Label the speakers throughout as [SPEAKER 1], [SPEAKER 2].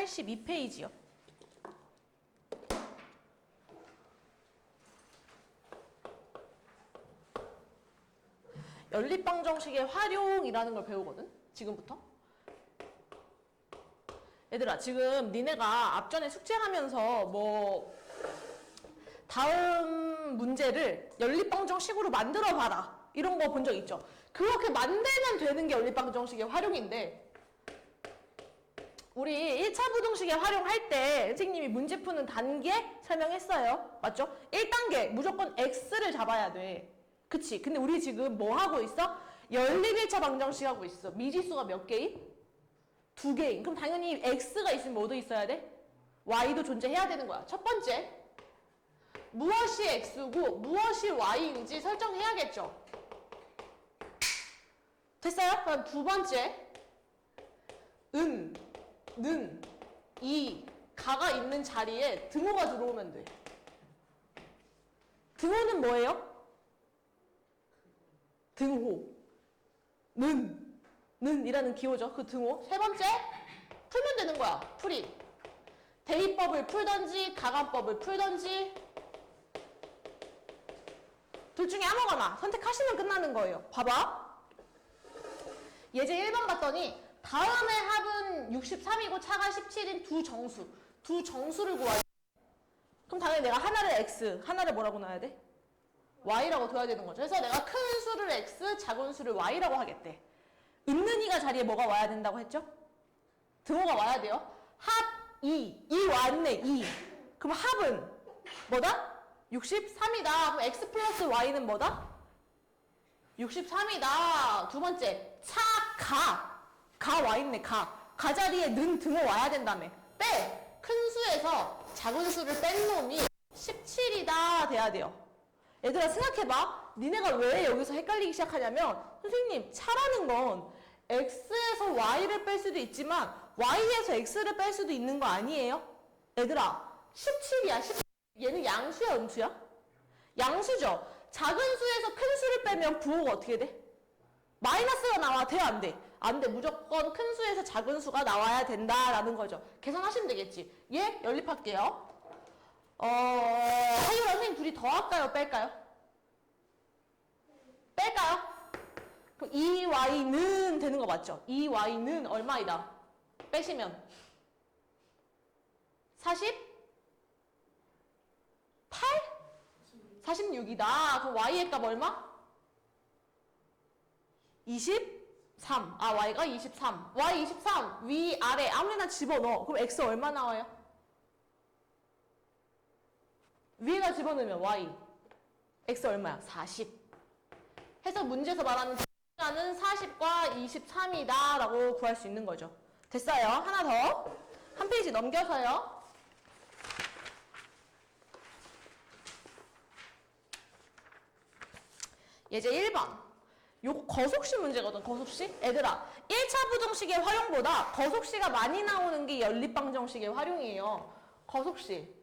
[SPEAKER 1] 82페이지요. 연립방정식의 활용이라는 걸 배우거든? 지금부터. 얘들아, 지금 니네가 앞전에 숙제하면서 다음 문제를 연립방정식으로 만들어봐라. 이런 거 본 적 있죠? 그렇게 만들면 되는 게 연립방정식의 활용인데, 우리 1차 부등식에 활용할 때 선생님이 문제 푸는 단계 설명했어요. 맞죠? 1단계 무조건 x를 잡아야 돼. 그치? 근데 우리 지금 뭐 하고 있어? 연립 1차 방정식 하고 있어. 미지수가 몇 개임? 2개임. 그럼 당연히 x가 있으면 뭐도 있어야 돼? y도 존재해야 되는 거야. 첫 번째, 무엇이 x고 무엇이 y인지 설정해야겠죠. 됐어요? 그럼 두 번째, 는, 이, 가가 있는 자리에 등호가 들어오면 돼. 등호는 뭐예요? 등호. 는이라는 기호죠. 그 등호. 세 번째, 풀면 되는 거야. 풀이. 대입법을 풀던지, 가간법을 풀던지. 둘 중에 아무거나 선택하시면 끝나는 거예요. 봐봐. 예제 1번 봤더니 다음의 합은 63이고 차가 17인 두 정수를 구하자. 그럼 당연히 내가 하나를 x, 하나를 뭐라고 놔야 돼? y라고 둬야 되는 거죠. 그래서 내가 큰 수를 x, 작은 수를 y라고 하겠대. 있는 이가 자리에 뭐가 와야 된다고 했죠? 등호가 와야 돼요. 합 2, 2 왔네, 2. 그럼 합은 뭐다? 63이다. 그럼 x 플러스 y는 뭐다? 63이다. 두 번째, 가 와있네, 가 자리에 는 등호 와야 된다며. 빼! 큰 수에서 작은 수를 뺀 놈이 17이다 돼야 돼요. 얘들아 생각해봐. 니네가 왜 여기서 헷갈리기 시작하냐면, 선생님 차라는 건 x에서 y를 뺄 수도 있지만 y에서 x를 뺄 수도 있는 거 아니에요? 얘들아 17이야. 17. 얘는 양수야, 음수야? 양수죠. 작은 수에서 큰 수를 빼면 부호가 어떻게 돼? 마이너스가 나와. 돼요, 안 돼? 안 돼. 무조건 큰 수에서 작은 수가 나와야 된다라는 거죠. 계산하시면 되겠지. 예? 연립할게요. 하유 선생님 둘이 더할까요? 뺄까요? 뺄까요? 그럼 2y는 되는 거 맞죠? 2y는 얼마이다? 빼시면 48? 46이다. 그럼 y의 값 얼마? 23. y가 23. y 23. 위, 아래 아무데나 집어넣어. 그럼 x 얼마 나와요? 위에다 집어넣으면 y. x 얼마야? 40. 해서 문제에서 말하는 시간은 40과 23이다 라고 구할 수 있는 거죠. 됐어요. 하나 더. 한 페이지 넘겨서요. 예제 1번. 요거 거속시 문제거든, 거속시. 애들아, 1차 부등식의 활용보다 거속시가 많이 나오는 게 연립방정식의 활용이에요. 거속시.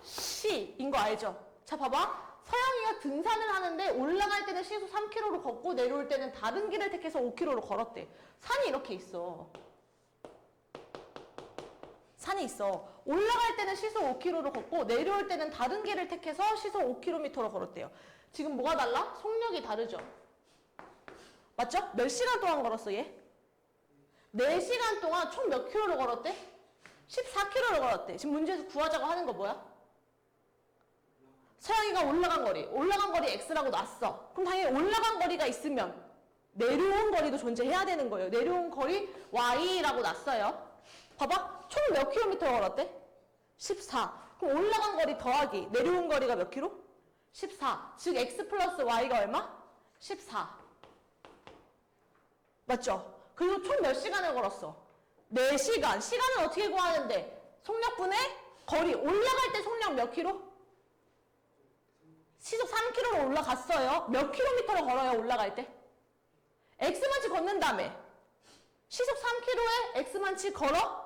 [SPEAKER 1] 거속시인 거 알죠? 자, 봐봐. 서영이가 등산을 하는데 올라갈 때는 시속 3km로 걷고 내려올 때는 다른 길을 택해서 5km로 걸었대. 산이 이렇게 있어. 산이 있어. 올라갈 때는 시속 5km로 걷고 내려올 때는 다른 길을 택해서 시속 5km로 걸었대요. 지금 뭐가 달라? 속력이 다르죠? 맞죠? 몇 시간 동안 걸었어, 얘? 4시간 동안 총 몇 킬로로 걸었대? 14km로 걸었대. 지금 문제에서 구하자고 하는 거 뭐야? 서영이가 올라간 거리 x라고 놨어. 그럼 당연히 올라간 거리가 있으면 내려온 거리도 존재해야 되는 거예요. 내려온 거리 y라고 놨어요. 봐봐. 총 몇 킬로미터 걸었대? 14. 그럼 올라간 거리 더하기 내려온 거리가 몇 킬로? 14. 즉 x 플러스 y가 얼마? 14. 맞죠? 그리고 총 몇 시간을 걸었어? 4시간. 시간은 어떻게 구하는데? 속력분의 거리. 올라갈 때 속력 몇 킬로? 시속 3km로 올라갔어요. 몇 킬로미터로 걸어요, 올라갈 때? x만치 걷는다며. 시속 3km에 x만치 걸어?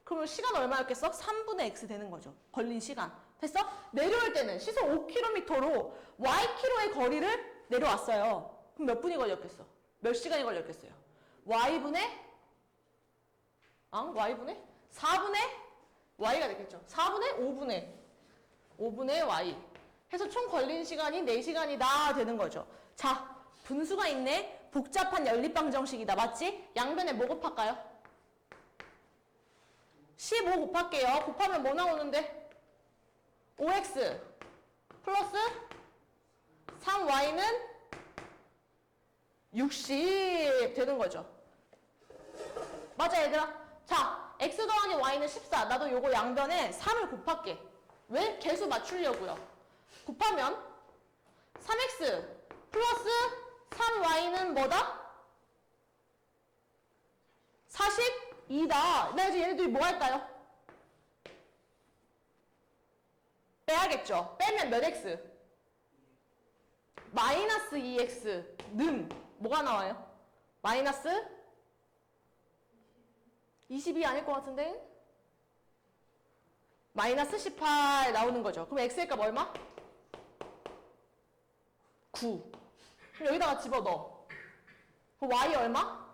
[SPEAKER 1] 그러면 시간 얼마였겠어? 3분의 x 되는 거죠. 걸린 시간. 됐어? 내려올 때는 시속 5km로 y키로의 거리를 내려왔어요. 그럼 몇 분이 걸렸겠어? 몇 시간이 걸렸겠어요? y분의 y분의 4분의 y가 되겠죠. 4분의 5분의 y 해서 총 걸린 시간이 4시간이다 되는 거죠. 자, 분수가 있네. 복잡한 연립방정식이다. 맞지? 양변에 뭐 곱할까요? 15 곱할게요. 곱하면 뭐 나오는데? 5x 플러스 3y는 60 되는 거죠. 맞아, 얘들아? 자, x 더하기 y는 14. 나도 요거 양변에 3을 곱할게. 왜? 개수 맞추려고요. 곱하면 3x 플러스 3y는 뭐다? 42다. 나 이제 얘네들이 뭐 할까요? 빼야겠죠. 빼면 몇 x? 마이너스 2x는 뭐가 나와요? 마이너스 22 아닐 것 같은데? 마이너스 18 나오는 거죠. 그럼 x의 값 얼마? 9. 그럼 여기다가 집어넣어. 그럼 y 얼마?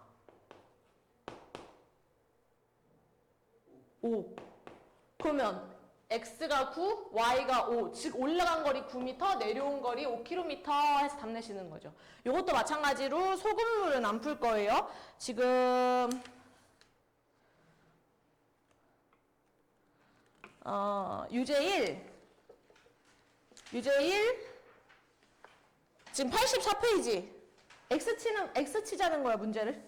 [SPEAKER 1] 5. 그러면 x가 9, y가 5. 즉 올라간 거리 9m, 내려온 거리 5km 해서 답 내시는 거죠. 이것도 마찬가지로 소금물은 안 풀 거예요. 지금 유제 1 지금 84페이지 X 치자는 거야 문제를.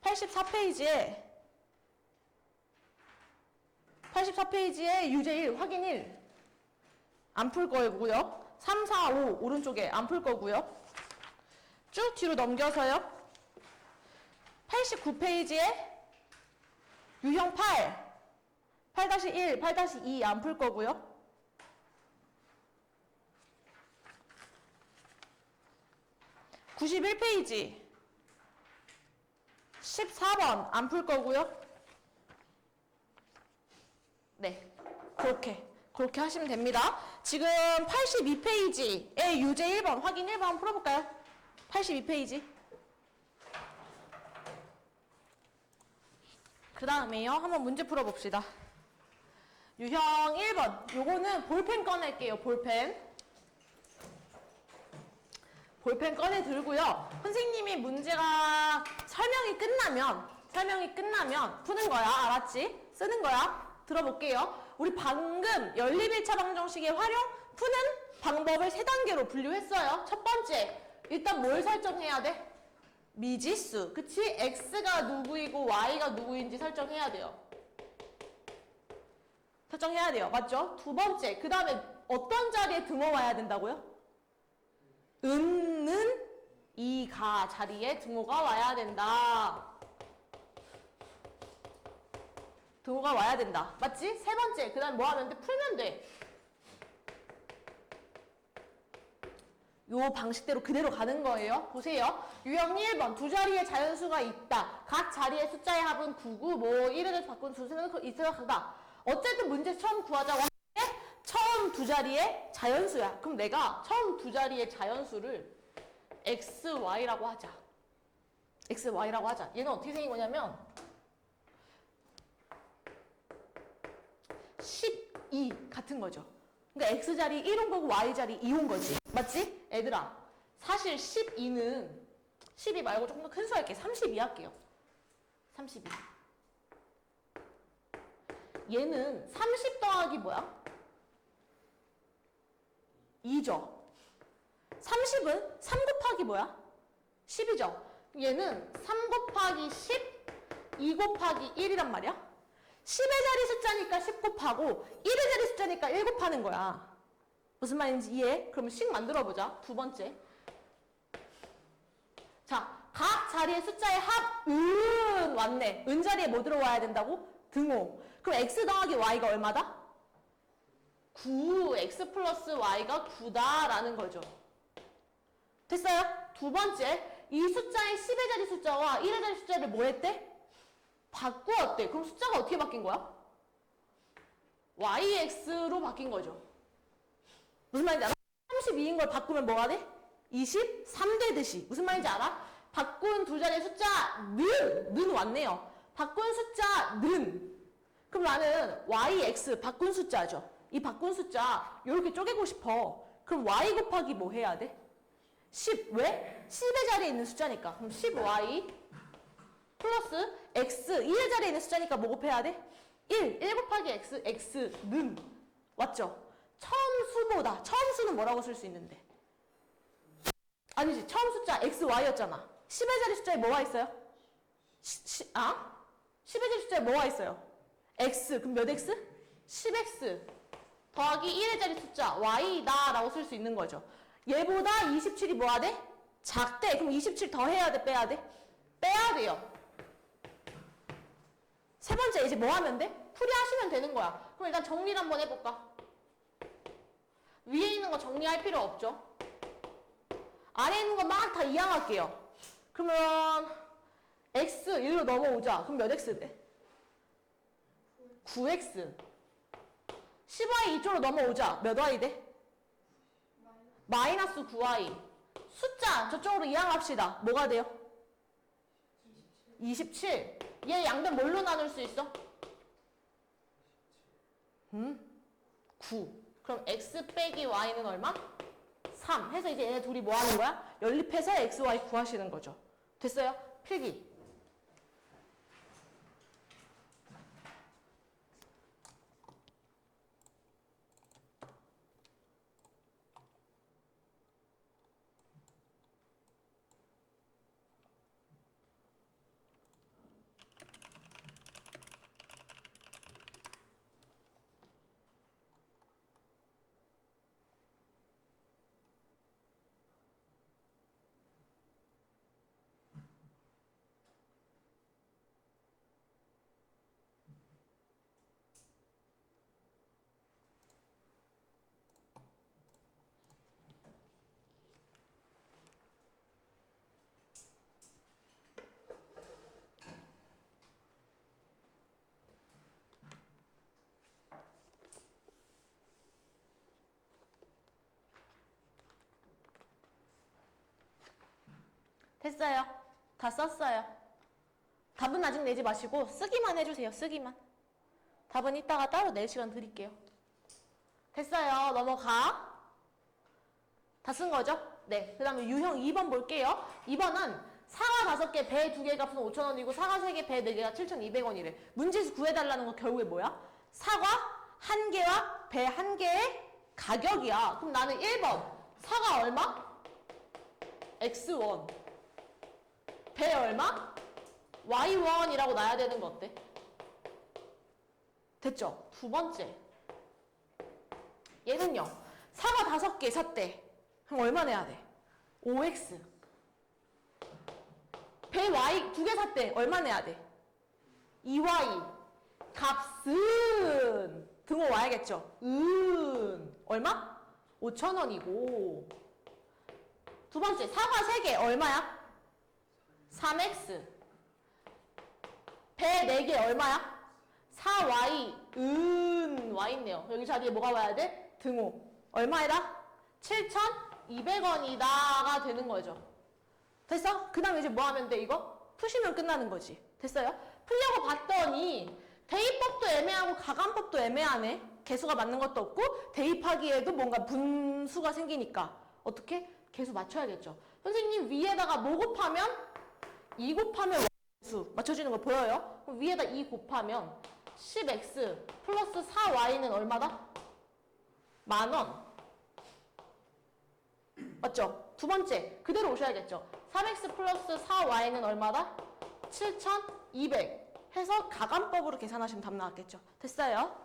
[SPEAKER 1] 84페이지에 유제 1 확인 1 안 풀 거고요. 3, 4, 5 오른쪽에 안 풀 거고요. 쭉 뒤로 넘겨서요. 89페이지에 유형 8-1, 8-2 안 풀 거고요. 91페이지 14번 안 풀 거고요. 네, 그렇게 하시면 됩니다. 지금 82페이지에 유제 1번 확인 1번 한번 풀어볼까요? 82페이지. 그 다음에요, 한번 문제 풀어봅시다. 유형 1번. 요거는 볼펜 꺼낼게요. 볼펜 꺼내 들고요. 선생님이 문제가 설명이 끝나면 푸는 거야. 알았지? 쓰는 거야. 들어볼게요. 우리 방금 연립1차 방정식의 활용, 푸는 방법을 3단계로 분류했어요. 첫 번째, 일단 뭘 설정해야 돼? 미지수. 그치? x가 누구이고 y가 누구인지 설정해야 돼요. 맞죠? 두 번째, 그 다음에 어떤 자리에 등호 와야 된다고요? 은는 이가 자리에 등호가 와야 된다. 등호가 와야 된다. 맞지? 세 번째, 그 다음에 뭐 하면 돼? 풀면 돼. 요 방식대로 그대로 가는 거예요. 보세요. 유형 1번 두 자리의 자연수가 있다. 각 자리의 숫자의 합은 9고 뭐 1에 대해서 바꾼 수는 있어야 한다. 어쨌든 문제 처음 구하자고 할 때 처음 두 자리의 자연수야. 그럼 내가 처음 두 자리의 자연수를 XY라고 하자. 얘는 어떻게 생긴 거냐면 12 같은 거죠. 그러니까 X자리 1온 거고 Y자리 2온 거지. 맞지? 애들아, 사실 12는 12 말고 조금 더 큰 수 할게. 32 할게요. 32. 얘는 30 더하기 뭐야? 2죠. 30은 3 곱하기 뭐야? 10이죠. 얘는 3 곱하기 10, 2 곱하기 1이란 말이야. 10의 자리 숫자니까 10 곱하고 1의 자리 숫자니까 1 곱하는 거야. 무슨 말인지 이해해? 그럼 식 만들어보자. 두 번째. 자, 각 자리의 숫자의 합은 왔네. 은 자리에 뭐 들어와야 된다고? 등호. 그럼 x 더하기 y가 얼마다? 9. x 플러스 y가 9다라는 거죠. 됐어요? 두 번째. 이 숫자의 10의 자리 숫자와 1의 자리 숫자를 뭐 했대? 바꾸었대. 그럼 숫자가 어떻게 바뀐 거야? yx로 바뀐 거죠. 무슨 말인지 알아? 32인 걸 바꾸면 뭐가 돼? 23 되듯이. 무슨 말인지 알아? 바꾼 두 자리의 숫자는 왔네요. 바꾼 숫자는. 그럼 나는 y, x 바꾼 숫자죠. 이 바꾼 숫자 이렇게 쪼개고 싶어. 그럼 y 곱하기 뭐 해야 돼? 10. 왜? 10의 자리에 있는 숫자니까. 그럼 10y 플러스 x 1의 자리에 있는 숫자니까 뭐 곱해야 돼? 1 곱하기 x, x는 맞죠? 처음 수는 뭐라고 쓸 수 있는데? 아니지, 처음 숫자 x, y였잖아. 10의 자리 숫자에 뭐가 있어요? 10의 자리 숫자에 뭐가 있어요? x, 그럼 몇 x? 10x 더하기 1의 자리 숫자 y다 라고 쓸 수 있는 거죠. 얘보다 27이 뭐가 돼? 작대. 그럼 27 더 해야 돼, 빼야 돼? 빼야 돼요. 세 번째 이제 뭐 하면 돼? 풀이하시면 되는 거야. 그럼 일단 정리를 한번 해볼까? 위에 있는 거 정리할 필요 없죠. 아래에 있는 거 막 다 이항할게요. 그러면 x 1로 넘어오자. 그럼 몇 x 돼? 9x. 10y 이쪽으로 넘어오자. 몇 y 돼? 마이너스 9y. 숫자 저쪽으로 이항합시다. 뭐가 돼요? 27. 얘 양변 뭘로 나눌 수 있어? 9. 그럼 x 빼기 y는 얼마? 3. 해서 이제 얘네 둘이 뭐 하는 거야? 연립해서 x, y 구하시는 거죠. 됐어요? 필기. 됐어요. 다 썼어요. 답은 아직 내지 마시고 쓰기만 해주세요. 쓰기만. 답은 이따가 따로 낼 시간 드릴게요. 됐어요. 넘어가. 다 쓴 거죠? 네. 그 다음에 유형 2번 볼게요. 2번은 사과 5개, 배 2개 값은 5,000원이고 사과 3개, 배 4개가 7,200원이래. 문제에서 구해달라는 거 결국에 뭐야? 사과 1개와 배 1개의 가격이야. 그럼 나는 1번 사과 얼마? X1. 배 얼마? Y1이라고 놔야 되는 거 어때? 됐죠? 두 번째. 얘는요. 사과 5개 샀대. 그럼 얼마 내야 돼? 5X. 배 Y 2개 샀대. 얼마 내야 돼? 2Y. 값은 등호 와야겠죠? 얼마? 5,000원이고. 두 번째. 사과 3개 얼마야? 3X. 배 4개 얼마야? 4Y. 와 있네요. 여기 자리에 뭐가 와야 돼? 등호. 얼마이다? 7,200원이다가 되는 거죠. 됐어? 그 다음에 이제 뭐 하면 돼, 이거? 푸시면 끝나는 거지. 됐어요? 풀려고 봤더니 대입법도 애매하고 가감법도 애매하네. 개수가 맞는 것도 없고 대입하기에도 뭔가 분수가 생기니까 어떻게? 개수 맞춰야겠죠. 선생님 위에다가 뭐 곱하면? 2 곱하면 수 맞춰지는 거 보여요? 그럼 위에다 2 곱하면 10x 플러스 4y는 얼마다? 10,000원. 맞죠? 두 번째 그대로 오셔야겠죠. 3x 플러스 4y는 얼마다? 7,200 해서 가감법으로 계산하시면 답 나왔겠죠. 됐어요?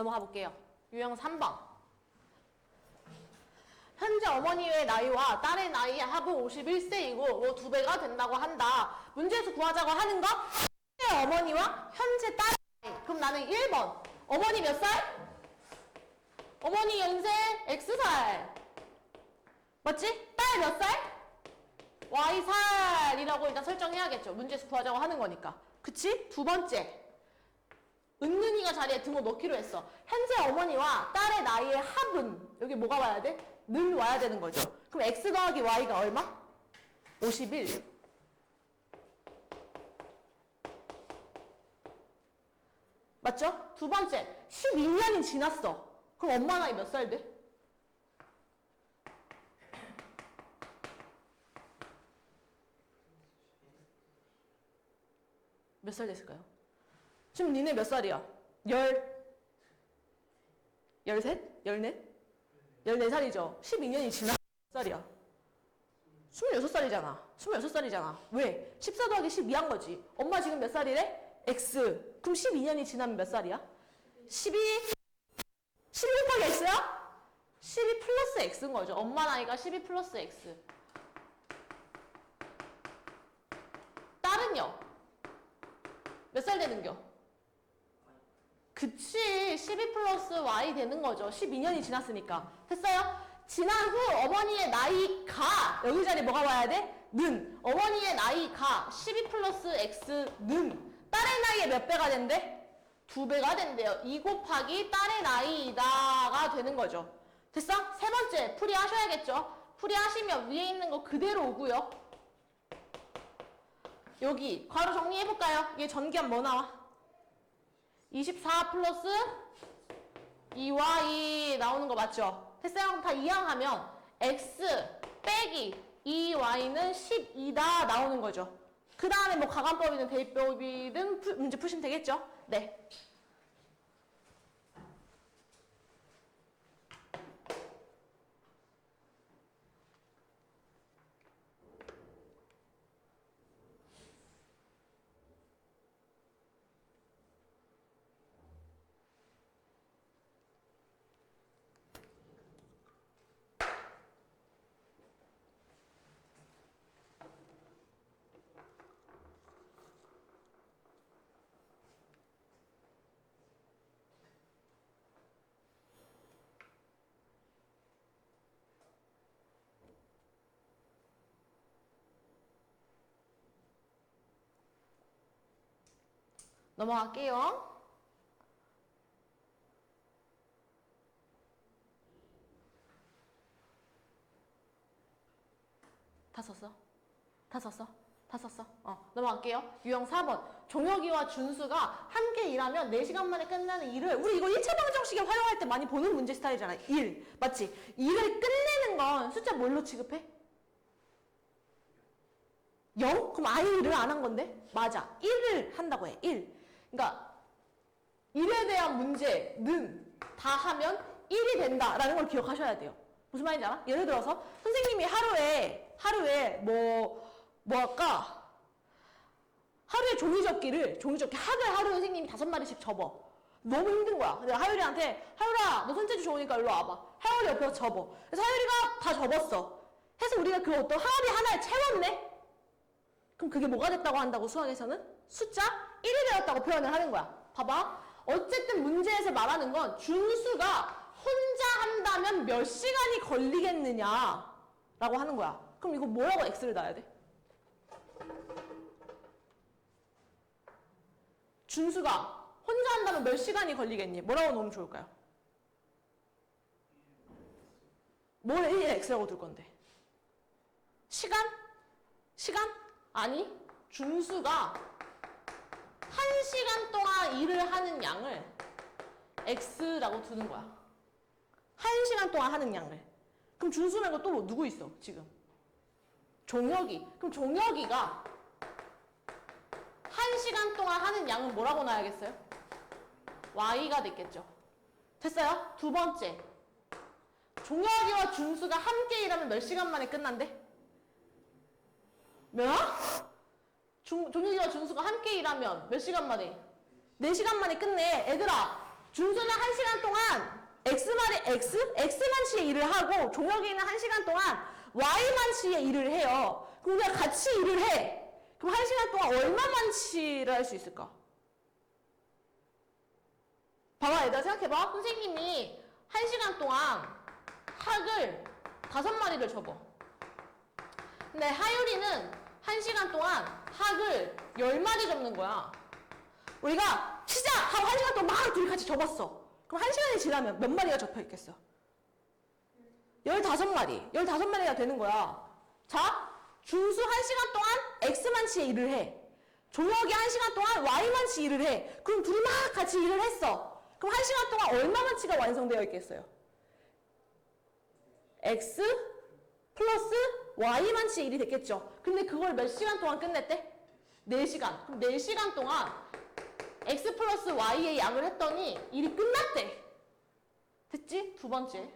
[SPEAKER 1] 넘어가 볼게요. 유형 3번. 현재 어머니의 나이와 딸의 나이의 합은 51세이고 뭐 2배가 된다고 한다. 문제에서 구하자고 하는 거 현재 어머니와 현재 딸의 나이. 그럼 나는 1번. 어머니 몇 살? 어머니 연세 X살. 맞지? 딸 몇 살? Y살이라고 일단 설정해야겠죠. 문제에서 구하자고 하는 거니까. 그치? 두 번째. 은는이가 자리에 등호 넣기로 했어. 현재 어머니와 딸의 나이의 합은 여기 뭐가 와야 돼? 는 와야 되는 거죠. 그럼 X 더하기 Y가 얼마? 51. 맞죠? 두 번째. 12년이 지났어. 그럼 엄마 나이 몇 살 돼? 몇 살 됐을까요? 지금 니네 몇 살이야? 13? 14? 14살이죠. 12년이 지나 몇 살이야? 26살이잖아. 26살이잖아. 왜? 14 더하기 12 한 거지. 엄마 지금 몇 살이래? X. 그럼 12년이 지나면 몇 살이야? 12 곱하기 X야? 12 플러스 X인 거죠. 엄마 나이가 12 플러스 X. 딸은요? 몇 살 되는겨? 그치. 12 플러스 Y 되는 거죠. 12년이 지났으니까. 됐어요? 지난 후 어머니의 나이가 여기 자리에 뭐가 와야 돼? 는. 어머니의 나이가 12 플러스 X는 딸의 나이에 몇 배가 된대? 2배가 된대요. 2 곱하기 딸의 나이다가 되는 거죠. 됐어? 세 번째 풀이하셔야겠죠? 풀이하시면 위에 있는 거 그대로 오고요. 여기 괄호 정리해볼까요? 이게 전기한 뭐 나와? 24 플러스 2y 나오는 거 맞죠? 됐어요? 다 이항하면 x 빼기 2y는 12다 나오는 거죠. 그 다음에 뭐 가관법이든 대입법이든 문제 푸시면 되겠죠? 네. 넘어갈게요. 다 썼어? 다 썼어? 다 썼어? 넘어갈게요. 유형 4번. 종혁이와 준수가 함께 일하면 4시간 만에 끝나는 일을, 우리 이거 1차 방정식에 활용할 때 많이 보는 문제 스타일이잖아. 일. 맞지? 일을 끝내는 건 숫자 뭘로 취급해? 0? 그럼 아예 일을 안 한 건데? 맞아. 1을 한다고 해. 1. 그러니까 일에 대한 문제는 다 하면 1이 된다라는 걸 기억하셔야 돼요. 무슨 말인지 알아? 예를 들어서 선생님이 하루에 뭐 할까? 하루에 종이접기 하루에 선생님이 5마리씩 접어. 너무 힘든 거야. 근데 하율이한테 하율아 너 손재주 좋으니까 일로 와봐. 하율이 옆에서 접어. 그래서 하율이가 다 접었어. 해서 우리가 그 어떤 하율이 하나에 채웠네? 그럼 그게 뭐가 됐다고 한다고 수학에서는? 숫자 1이 되었다고 표현을 하는 거야. 봐봐. 어쨌든 문제에서 말하는 건 준수가 혼자 한다면 몇 시간이 걸리겠느냐 라고 하는 거야. 그럼 이거 뭐라고 X를 놔야 돼? 준수가 혼자 한다면 몇 시간이 걸리겠니? 뭐라고 놓으면 좋을까요? 뭘 A에 X라고 둘 건데? 시간? 아니, 준수가 1시간 동안 일을 하는 양을 X라고 두는 거야. 1시간 동안 하는 양을. 그럼 준수 말고 또 누구 있어, 지금? 종혁이. 그럼 종혁이가 1시간 동안 하는 양은 뭐라고 놔야겠어요? Y가 됐겠죠. 됐어요? 두 번째. 종혁이와 준수가 함께 일하면 몇 시간 만에 끝난대? 몇? 종혁이와 준수가 함께 일하면 몇 시간 만에? 4시간 만에 끝내. 애들아, 준수는 1시간 동안 X만치의 일을 하고 종혁이는 1시간 동안 Y만치의 일을 해요. 그럼 우리가 같이 일을 해. 그럼 1시간 동안 얼마만치를 할 수 있을까? 봐봐, 얘들아 생각해봐. 선생님이 1시간 동안 학을 5마리를 접어. 근데 하율이는 1시간 동안 학을 10마리 접는 거야. 우리가 시작하고 1시간 동안 막 둘이 같이 접었어. 그럼 1시간이 지나면 몇 마리가 접혀 있겠어? 15마리. 15마리가 되는 거야. 자, 준수 1시간 동안 X만치의 일을 해. 종혁이 1시간 동안 Y만치 일을 해. 그럼 둘이 막 같이 일을 했어. 그럼 1시간 동안 얼마만치가 완성되어 있겠어요? X 플러스 Y만치 일이 됐겠죠. 근데 그걸 몇 시간 동안 끝냈대? 4시간. 그럼 4시간 동안 X 플러스 Y의 양을 했더니 일이 끝났대. 됐지? 두 번째.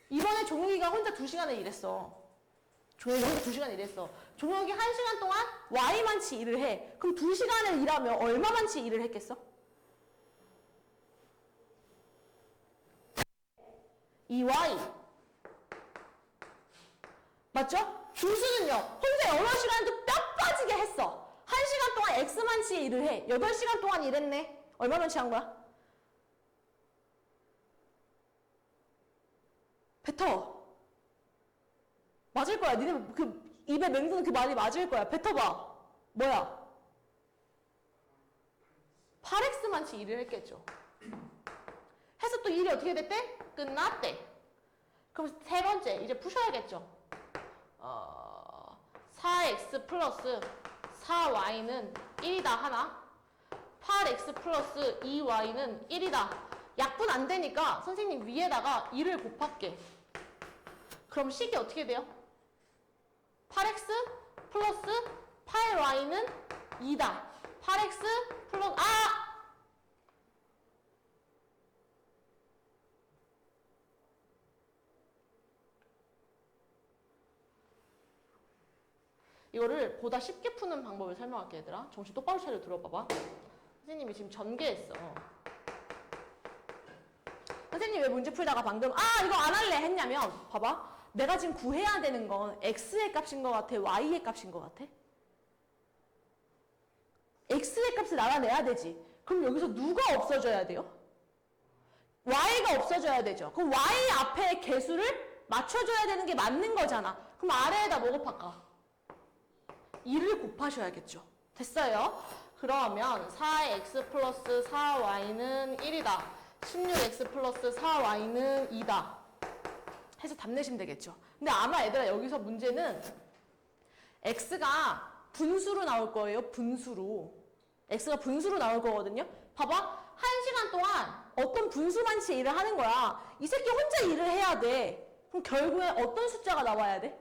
[SPEAKER 1] 이번에 종혁이가 혼자 2시간을 일했어. 종혁이 혼자 2시간 일했어. 종혁이 1시간 동안 Y만치 일을 해. 그럼 2시간을 일하면 얼마만치 일을 했겠어? 2Y. 맞죠? 준수는요, 혼자 여러 시간도 뼈 빠지게 했어. 1시간 동안 X만치의 일을 해. 8시간 동안 일했네. 얼마만치 한 거야? 뱉어. 맞을 거야. 니네 그 입에 맹드는 그 말이 맞을 거야. 뱉어봐. 뭐야? 8X만치 일을 했겠죠. 해서 또 일이 어떻게 됐대? 끝났대. 그럼 세 번째, 이제 푸셔야겠죠. 4X 플러스 4Y는 1이다 하나, 8X 플러스 2Y는 1이다. 약분 안 되니까 선생님 위에다가 2를 곱할게. 그럼 식이 어떻게 돼요? 8X 플러스 8Y는 2다. 8X 플러스, 이거를 보다 쉽게 푸는 방법을 설명할게, 얘들아. 정신 똑바로 차려 들어봐봐. 선생님이 지금 전개했어. 선생님 왜 문제 풀다가 방금 이거 안 할래 했냐면, 봐봐. 내가 지금 구해야 되는 건 X의 값인 것 같아? Y의 값인 것 같아? X의 값을 알아내야 되지. 그럼 여기서 누가 없어져야 돼요? Y가 없어져야 되죠. 그럼 Y 앞에 개수를 맞춰줘야 되는 게 맞는 거잖아. 그럼 아래에다 뭐 곱할까? 2를 곱하셔야겠죠. 됐어요? 그러면 4x 플러스 4y는 1이다. 16x 플러스 4y는 2다. 해서 답 내시면 되겠죠. 근데 아마 얘들아 여기서 문제는 x가 분수로 나올 거예요. 분수로. x가 분수로 나올 거거든요. 봐봐. 1시간 동안 어떤 분수만치 일을 하는 거야. 이 새끼 혼자 일을 해야 돼. 그럼 결국에 어떤 숫자가 나와야 돼?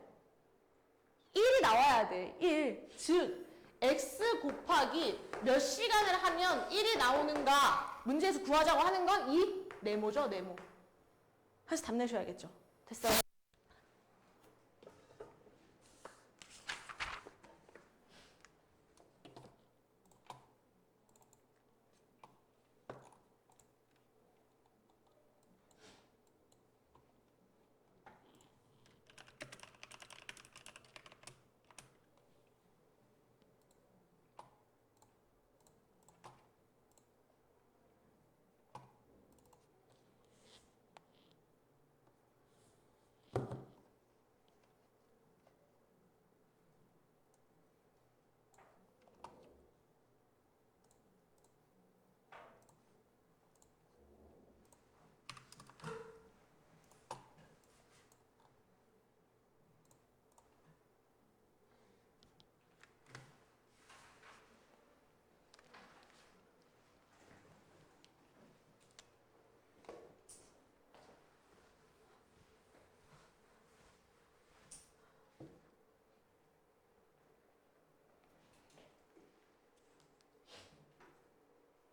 [SPEAKER 1] 1이 나와야 돼. 1. 즉 x 곱하기 몇 시간을 하면 1이 나오는가 문제에서 구하자고 하는 건 이 네모죠. 네모. 그래서 답 내셔야겠죠. 됐어요?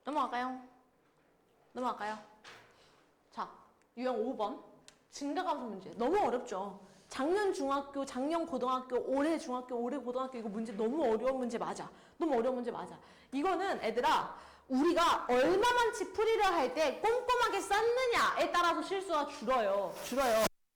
[SPEAKER 1] 넘어갈까요? 넘어갈까요? 자, 유형 5번. 증가감소 문제. 너무 어렵죠? 작년 중학교, 작년 고등학교, 올해 중학교, 올해 고등학교 이거 문제 너무 어려운 문제 맞아. 너무 어려운 문제 맞아. 이거는 애들아 우리가 얼마만치 풀이를 할 때 꼼꼼하게 쌓느냐에 따라서 실수가 줄어요.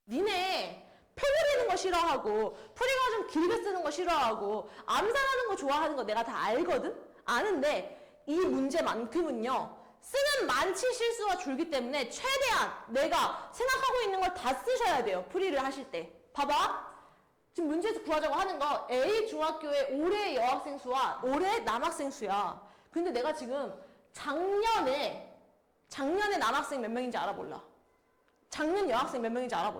[SPEAKER 1] 니네 표 그리는 거 싫어하고 풀이가 좀 길게 쓰는 거 싫어하고 암산하는 거 좋아하는 거 내가 다 알거든? 아는데 이 문제만큼은요. 쓰는 만치 실수가 줄기 때문에 최대한 내가 생각하고 있는 걸 다 쓰셔야 돼요. 풀이를 하실 때. 봐봐. 지금 문제에서 구하자고 하는 거 A 중학교의 올해 여학생 수와 올해 남학생 수야. 근데 내가 지금 작년에 남학생 몇 명인지 알아 몰라? 작년 여학생 몇 명인지 알아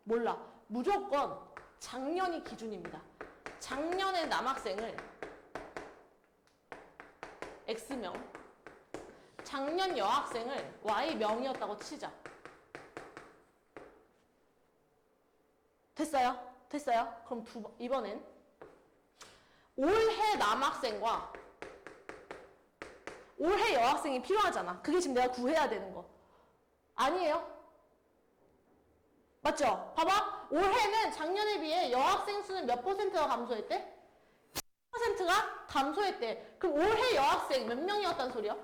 [SPEAKER 1] 몰라? 무조건 작년이 기준입니다. 작년의 남학생을 X명, 작년 여학생을 Y명이었다고 치자. 됐어요? 그럼 이번엔 올해 남학생과 올해 여학생이 필요하잖아. 그게 지금 내가 구해야 되는 거. 아니에요? 맞죠? 봐봐. 올해는 작년에 비해 여학생 수는 몇 %가 감소했대? 10%가 감소했대. 그럼 올해 여학생 몇 명이었단 소리야?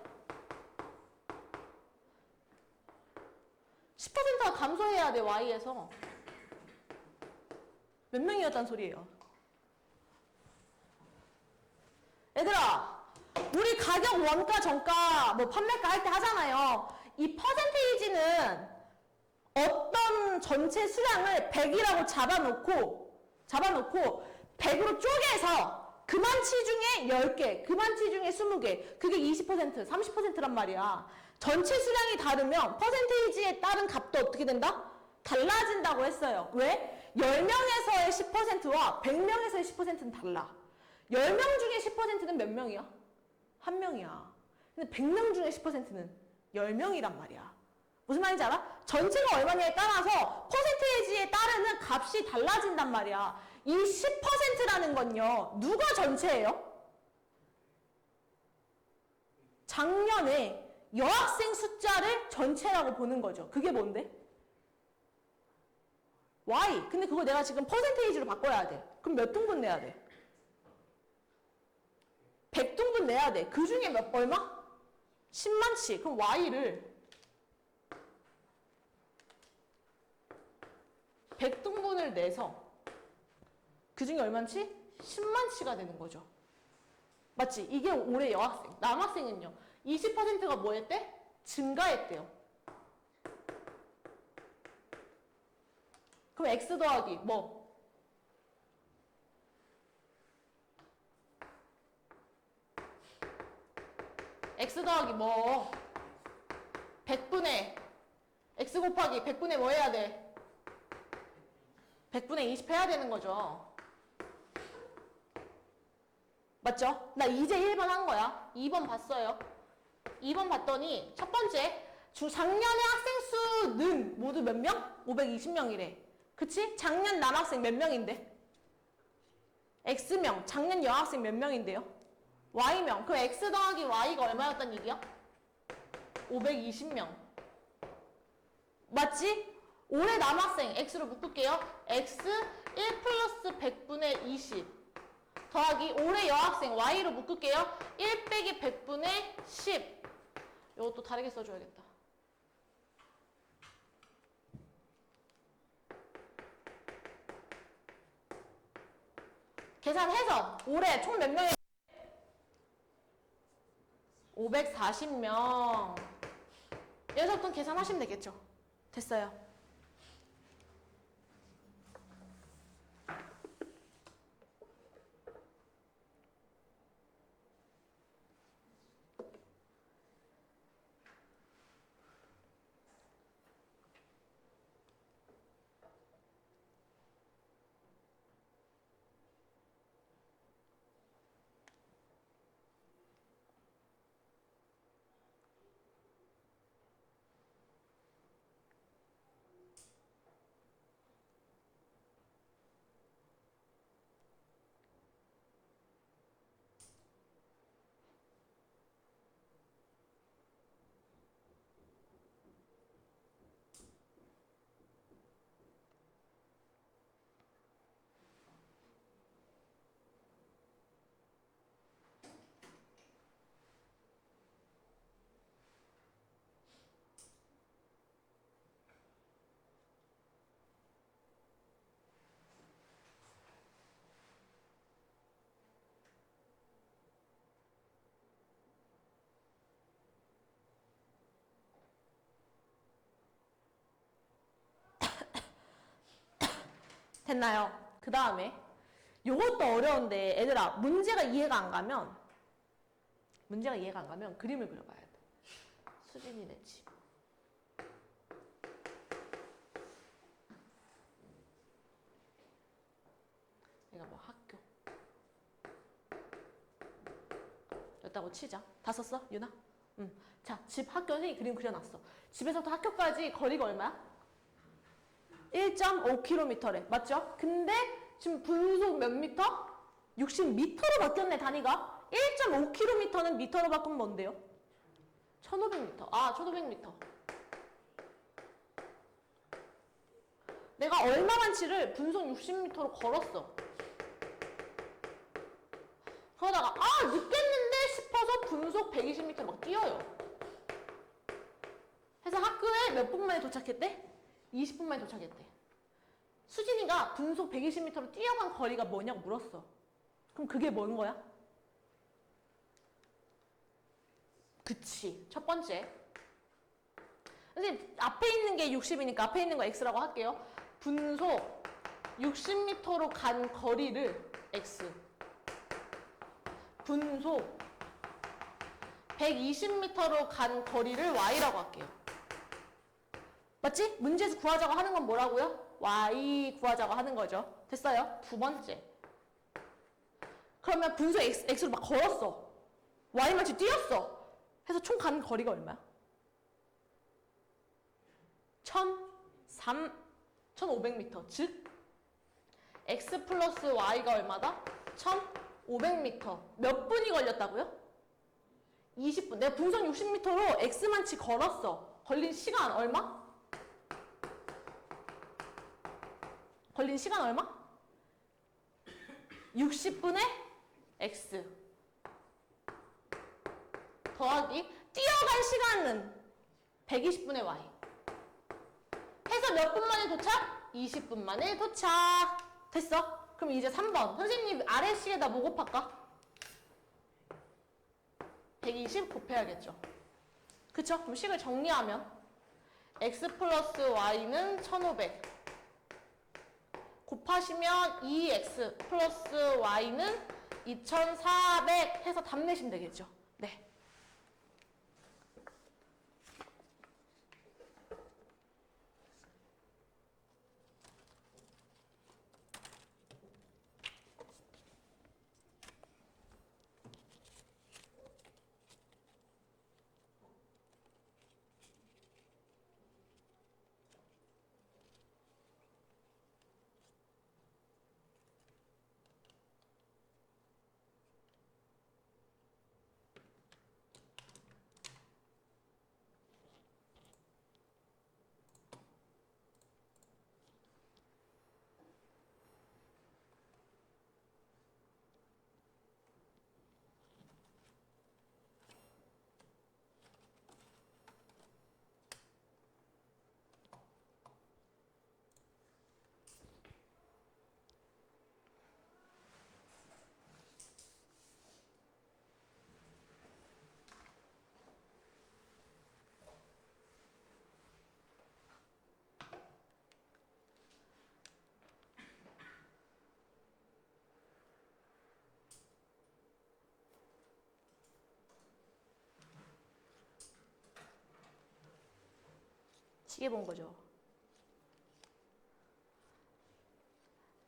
[SPEAKER 1] 10%가 감소해야 돼, Y에서. 몇 명이었단 소리예요? 얘들아, 우리 가격 원가, 정가, 뭐 판매가 할 때 하잖아요. 이 퍼센테이지는 어떤 전체 수량을 100이라고 잡아놓고 100으로 쪼개서 그만치 중에 10개, 그만치 중에 20개, 그게 20%, 30%란 말이야. 전체 수량이 다르면 퍼센테이지에 따른 값도 어떻게 된다? 달라진다고 했어요. 왜? 10명에서의 10%와 100명에서의 10%는 달라. 10명 중에 10%는 몇 명이야? 1명이야. 근데 100명 중에 10%는 10명이란 말이야. 무슨 말인지 알아? 전체가 얼마냐에 따라서 퍼센테이지에 따르는 값이 달라진단 말이야. 이 10%라는 건요. 누가 전체예요? 작년에 여학생 숫자를 전체라고 보는 거죠. 그게 뭔데? Y. 근데 그거 내가 지금 퍼센테이지로 바꿔야 돼. 그럼 몇 등분 내야 돼? 100등분 내야 돼. 그 중에 얼마? 10만치. 그럼 Y를 100등분을 내서 그 중에 얼마치? 10만치가 되는 거죠. 맞지? 이게 올해 여학생. 남학생은요. 20%가 뭐 했대? 증가했대요. 그럼 X 더하기 뭐? X 더하기 뭐? 100분의 X 곱하기 100분의 뭐 해야 돼? 100분의 20 해야 되는 거죠. 맞죠? 나 이제 1번 한 거야. 2번 봤어요. 2번 봤더니 첫 번째 작년에 학생 수는 모두 몇 명? 520명이래. 그치? 작년 남학생 몇 명인데? X명. 작년 여학생 몇 명인데요? Y명. 그럼 X 더하기 Y가 얼마였단 얘기야? 520명. 맞지? 올해 남학생 X로 묶을게요. X 1 플러스 100분의 20 더하기 올해 여학생 Y로 묶을게요. 1 빼기 100분의 10. 이것도 다르게 써줘야겠다. 계산해서 올해 총 몇 명이 540명. 여기서부터 계산하시면 되겠죠. 됐어요. 됐나요? 그 다음에 요것도 어려운데 애들아 문제가 이해가 안 가면 그림을 그려봐야 돼. 수진이네 집. 얘가 뭐 학교 였다고 치자. 다 썼어? 유나? 응. 자, 집 학교 선생님이 그림 그려놨어. 집에서부터 학교까지 거리가 얼마야? 1.5km래. 맞죠? 근데 지금 분속 몇 미터? 60m로 바뀌었네, 단위가. 1.5km는 미터로 바꾸면 뭔데요? 1500m. 아, 1500m. 내가 얼마만치를 분속 60m로 걸었어. 그러다가 늦겠는데 싶어서 분속 120m 막 뛰어요. 그래서 학교에 몇 분 만에 도착했대? 20분 만에 도착했대. 수진이가 분속 120m로 뛰어간 거리가 뭐냐고 물었어. 그럼 그게 뭔 거야? 그치. 첫 번째. 선생님 앞에 있는 게 60이니까 앞에 있는 거 x라고 할게요. 분속 60m로 간 거리를 x. 분속 120m로 간 거리를 y라고 할게요. 맞지? 문제에서 구하자고 하는 건 뭐라고요? y 구하자고 하는 거죠. 됐어요? 두 번째. 그러면 분수 x로 막 걸었어. y만치 뛰었어. 해서 총 가는 거리가 얼마야? 1500m. 즉 x 플러스 y가 얼마다? 1500m. 몇 분이 걸렸다고요? 20분. 내가 분속 60m로 x만치 걸었어. 걸린 시간 얼마? 걸린 시간 얼마? 60분의 x 더하기 뛰어간 시간은 120분의 y 해서 몇 분 만에 도착? 20분 만에 도착. 됐어? 그럼 이제 3번. 선생님 아래식에다 뭐 곱할까? 120 곱해야겠죠. 그쵸? 그럼 식을 정리하면 x 플러스 y는 1500 곱하시면 2x 플러스 y는 2400 해서 답 내시면 되겠죠. 네. 시계 본 거죠.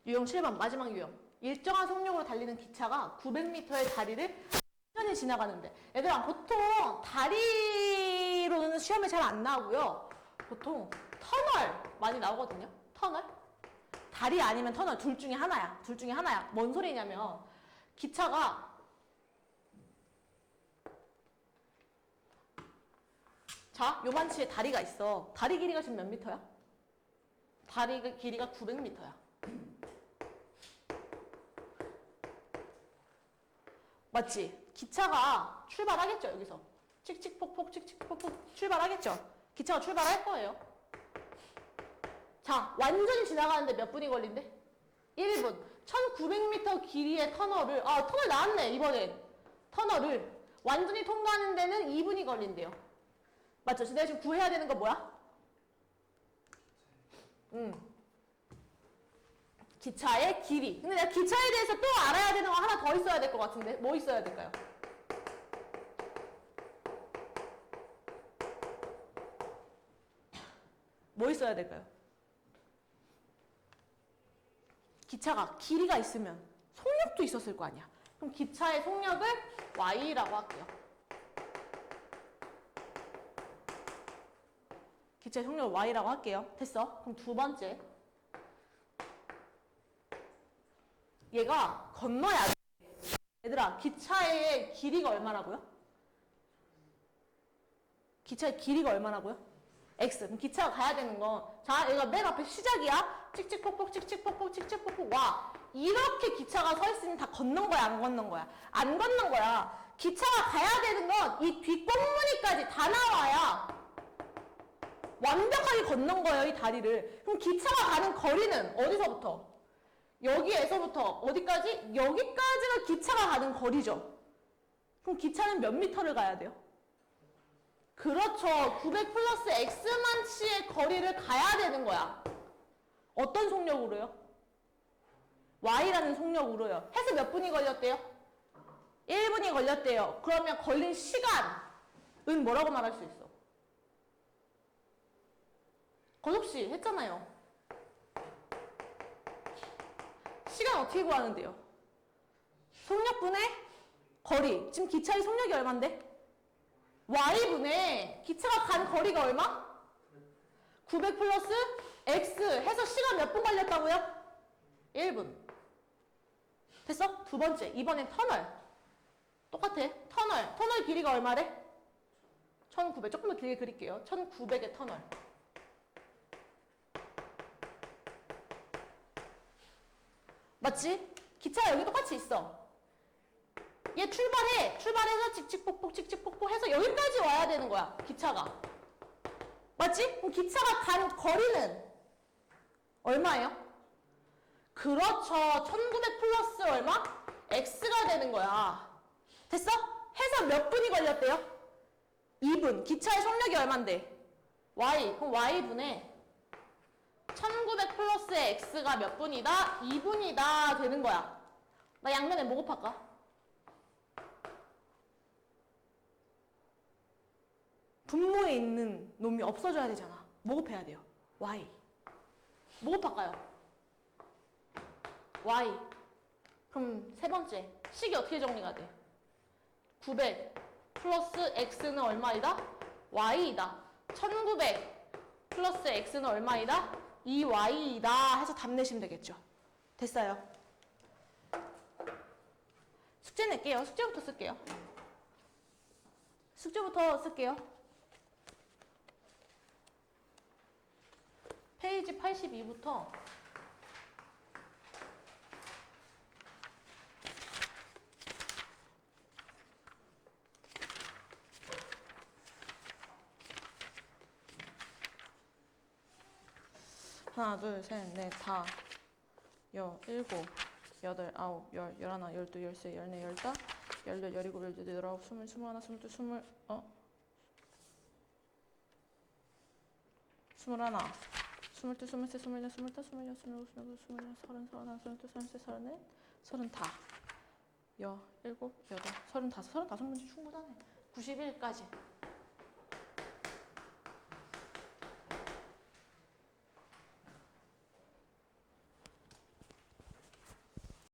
[SPEAKER 1] 유형 7번 마지막 유형. 일정한 속력으로 달리는 기차가 900m의 다리를 천천히 지나가는데 얘들아 보통 다리로는 시험에 잘 안 나오고요. 보통 터널 많이 나오거든요. 터널. 다리 아니면 터널 둘 중에 하나야. 둘 중에 하나야. 뭔 소리냐면 기차가 자, 요만치의 다리가 있어. 다리 길이가 지금 몇 미터야? 다리 길이가 900m야. 맞지? 기차가 출발하겠죠, 여기서. 칙칙폭폭, 칙칙폭폭 출발하겠죠? 기차가 출발할 거예요. 자, 완전히 지나가는데 몇 분이 걸린대? 1분. 1900m 길이의 터널을, 터널 나왔네, 이번엔. 터널을 완전히 통과하는 데는 2분이 걸린대요. 맞죠? 내가 지금 구해야 되는 거 뭐야? 기차의 길이. 근데 내가 기차에 대해서 또 알아야 되는 거 하나 더 있어야 될 것 같은데 뭐 있어야 될까요? 뭐 있어야 될까요? 기차가 길이가 있으면 속력도 있었을 거 아니야. 그럼 기차의 속력을 y라고 할게요. 기차의 속력을 y라고 할게요. 됐어? 그럼 두 번째. 얘가 건너야 돼. 얘들아, 기차의 길이가 얼마라고요? 기차의 길이가 얼마라고요? x. 그럼 기차가 가야 되는 거. 자, 얘가 맨 앞에 시작이야. 칙칙폭폭, 칙칙폭폭, 칙칙폭폭, 와. 이렇게 기차가 서 있으면 다 건넌 거야, 안 건넌 거야? 안 건넌 거야. 기차가 가야 되는 건 이 뒷꽁무니까지 다 나와야 완벽하게 건넌 거예요, 이 다리를. 그럼 기차가 가는 거리는 어디서부터? 여기에서부터 어디까지? 여기까지가 기차가 가는 거리죠. 그럼 기차는 몇 미터를 가야 돼요? 그렇죠. 900 플러스 x만치의 거리를 가야 되는 거야. 어떤 속력으로요? y라는 속력으로요. 해서 몇 분이 걸렸대요? 1분이 걸렸대요. 그러면 걸린 시간은 뭐라고 말할 수 있어? 거석씨 했잖아요. 시간 어떻게 구하는데요? 속력분의 거리. 지금 기차의 속력이 얼만데? y분의 기차가 간 거리가 얼마? 900 플러스 x 해서 시간 몇 분 걸렸다고요? 1분. 됐어? 두 번째. 이번엔 터널. 똑같아. 터널 길이가 얼마래? 1900. 조금 더 길게 그릴게요. 1900의 터널. 맞지? 기차가 여기 똑같이 있어. 얘 출발해. 출발해서 칙칙폭폭 칙칙폭폭 해서 여기까지 와야 되는 거야. 기차가. 맞지? 그럼 기차가 간 거리는 얼마예요? 그렇죠. 1900 플러스 얼마? x가 되는 거야. 됐어? 해서 몇 분이 걸렸대요? 2분. 기차의 속력이 얼만데? y. 그럼 y분의 1900 플러스 x가 몇 분이다? 2분이다 되는 거야. 나 양면에 뭐 곱할까? 분모에 있는 놈이 없어져야 되잖아. 뭐 곱해야 돼요? y. 뭐 곱할까요? y. 그럼 세 번째. 식이 어떻게 정리가 돼? 900 플러스 x는 얼마이다? y이다. 1900 플러스 x는 얼마이다? 2y이다 해서 답 내시면 되겠죠. 됐어요. 숙제 낼게요. 숙제부터 쓸게요. 숙제부터 쓸게요. 페이지 82부터 하나, 둘, 셋, 넷, 다, 일곱, 여덟, 아홉, 열, 열하나, 열두, 열세, 열네, 열다, 열넷, 열일곱, 열여덟, 열아홉, 스물, 스물하나, 스물둘, 스물하나, 스물둘, 스물셋, 스물넷, 스물다섯, 스물여섯, 스물일곱, 스물여덟, 스물아홉, 서른, 서른하나, 서른둘, 서른셋, 서른넷, 서른다, 일곱, 여덟, 서른다섯. 35문제 충분하네. 91까지.